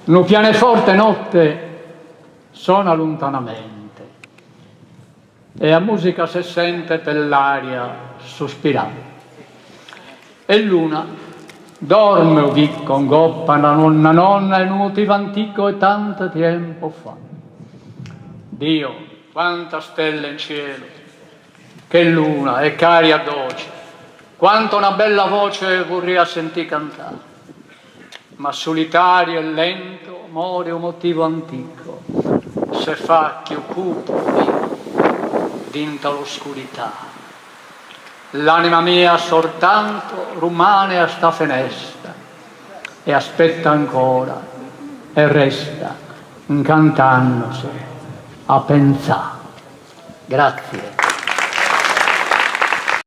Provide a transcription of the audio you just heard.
un pianoforte notte suona lontanamente e la musica si sente per l'aria sospirare. E l'una dorme udì con goppa una nonna in un motivo antico e tanto tempo fa. Dio, quanta stelle in cielo, che luna e caria dolce, quanto una bella voce vorrei sentire cantare. Ma solitario e lento muore un motivo antico, se fa che cupo dinta l'oscurità. L'anima mia soltanto rimane a sta finestra e aspetta ancora e resta incantandosi a pensare. Grazie.